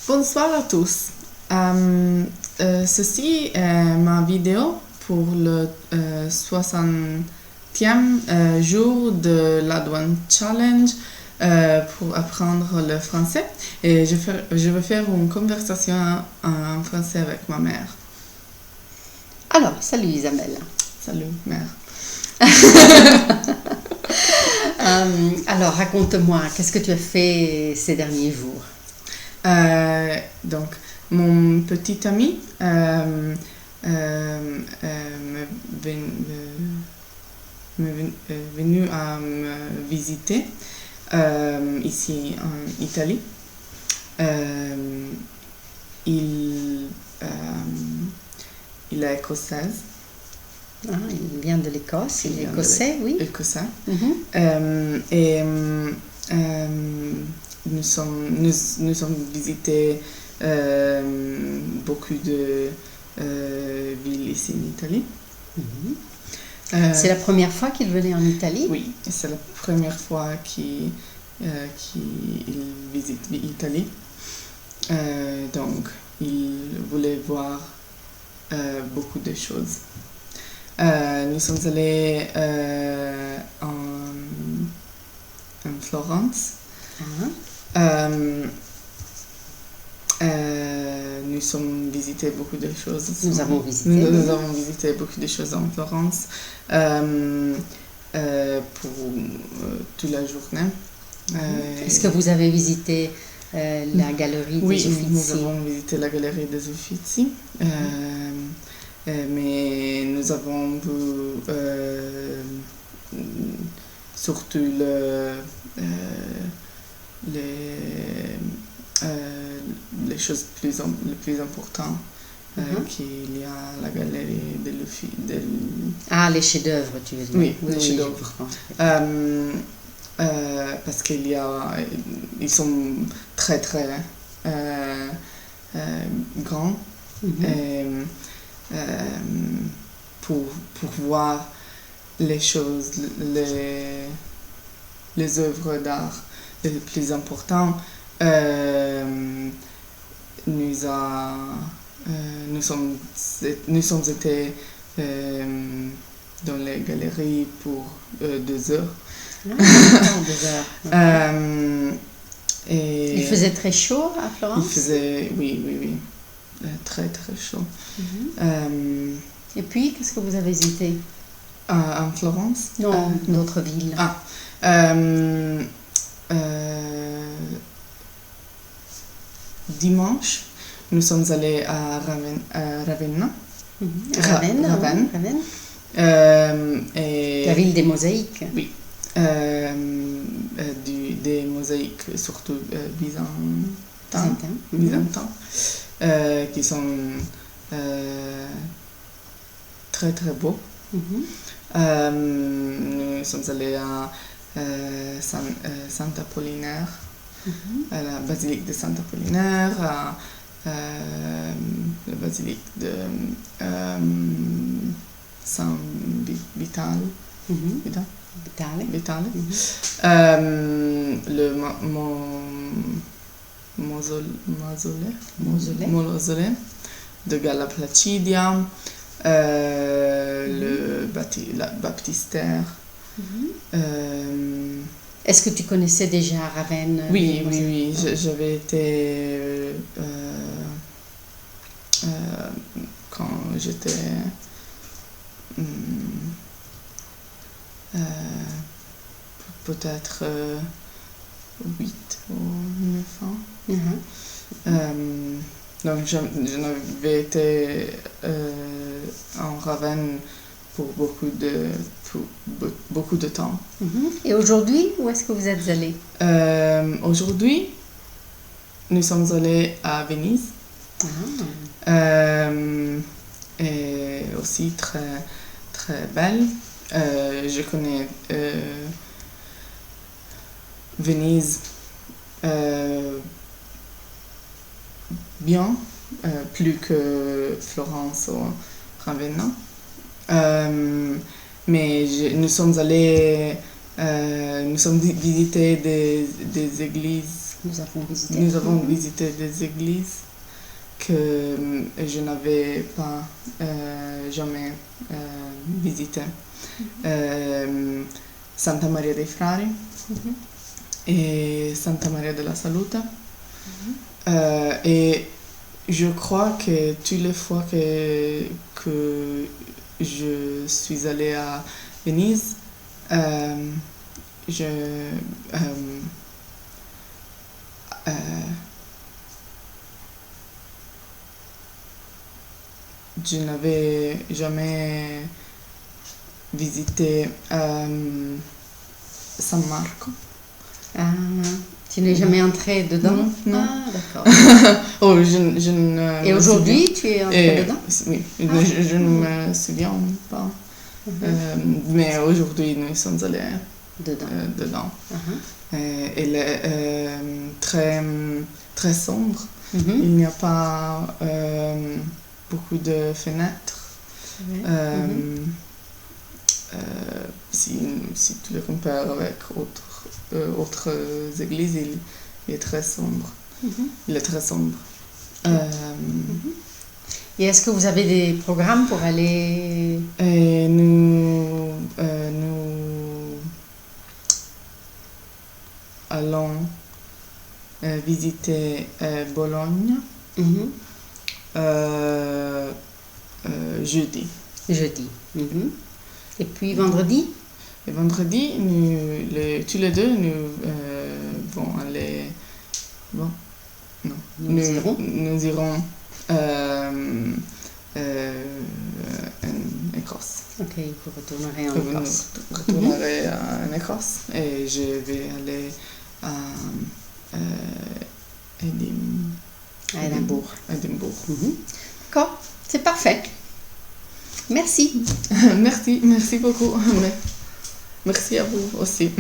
Bonsoir à tous. Ceci est ma vidéo pour le 60e jour de l'Adwan Challenge pour apprendre le français. Et je vais faire une conversation en français avec ma mère. Alors, salut Isabelle. Salut, mère. Alors, raconte-moi, qu'est-ce que tu as fait ces derniers jours? Donc, mon petit ami venu à me visiter ici en Italie. Il est écossaise. Ah, il vient de l'Écosse, il est écossais, oui. Écossais. Mhm. Et nous sommes visités beaucoup de villes ici en Italie. Mhm. C'est la première fois qu'il venait en Italie? Oui, c'est la première fois qu'il visite l'Italie. Donc, il voulait voir beaucoup de choses. Nous sommes allés en Florence. Ah. Nous avons visité beaucoup de choses. Nous avons visité. Nous avons visité beaucoup de choses en Florence pour toute la journée. Est-ce que vous avez visité la galerie des Uffizi? Oui, nous avons visité la galerie des Uffizi. Mais nous avons vu surtout les choses les plus importantes qu'il y a la galerie de l'Uffizi. Ah, les chefs-d'œuvre, tu veux dire? Oui, les chefs-d'œuvre. Parce ils sont très très grands. Mhm. Pour voir les choses, les œuvres d'art les plus importantes, nous sommes été dans les galeries pour 2 heures. Ah, 2 heures. Et il faisait très chaud à Florence? Il faisait, oui. Très très chaud. Mm-hmm. Et puis, qu'est-ce que vous avez visité? En Florence? Non, d'autres villes. Dimanche, nous sommes allés à Ravenna. Mm-hmm. Ravenne. Et la ville des mosaïques. Oui. Des mosaïques, surtout byzantins, qui sont très très beaux. Mm-hmm. Nous sommes allés à Sant'Apollinaire, Mm-hmm. à la basilique de Sant'Apollinaire, à la basilique de Saint-Vital. Mm-hmm. Vitale. Mm-hmm. Le mausolée de Galla Placidia, le baptistère. Mm-hmm. Est-ce que tu connaissais déjà Ravenne? Oui. J'avais été quand j'étais peut-être 8 ou 9 ans. Mm-hmm. Donc j'avais été en Ravenne pour beaucoup de temps. Mm-hmm. Et aujourd'hui, où est-ce que vous êtes allés? Aujourd'hui, nous sommes allés à Venise. Ah. Et aussi très très belle. Je connais Venise bien, plus que Florence ou Ravenna. Mais nous sommes allés, nous sommes visité des églises Nous avons visité. Nous avons visité des églises que je n'avais pas jamais visitées. Santa Maria dei Frari Mhm. et Santa Maria della Salute. Et je crois que toutes les fois que je suis allée à Venise, je n'avais jamais visité San Marco. Ah, tu n'es jamais entré dedans? Non. Ah, d'accord. Oh, je ne Et me aujourd'hui, souviens- tu es entré dedans? Oui, Ah. je ne me souviens pas. Mais aujourd'hui, nous sommes allés Dedans. dedans. Uh-huh. Elle est très, très sombre. Mhm. Il n'y a pas beaucoup de fenêtres. Ouais. Mhm. Si tu le compares avec autres églises, il est très sombre. Mhm. Il est très sombre. Et est-ce que vous avez des programmes pour aller... Et nous allons visiter Bologne Mhm. jeudi. Jeudi. Mhm. Et puis vendredi? Et vendredi, tous les deux, nous vont aller... Bon, non. Nous irons en Écosse. Ok, vous retournerez en Nous Écosse. retournerai en Écosse et je vais aller à À Édimbourg. Édimbourg. Mhm. D'accord, c'est parfait. Merci. Merci beaucoup. Merci à vous aussi.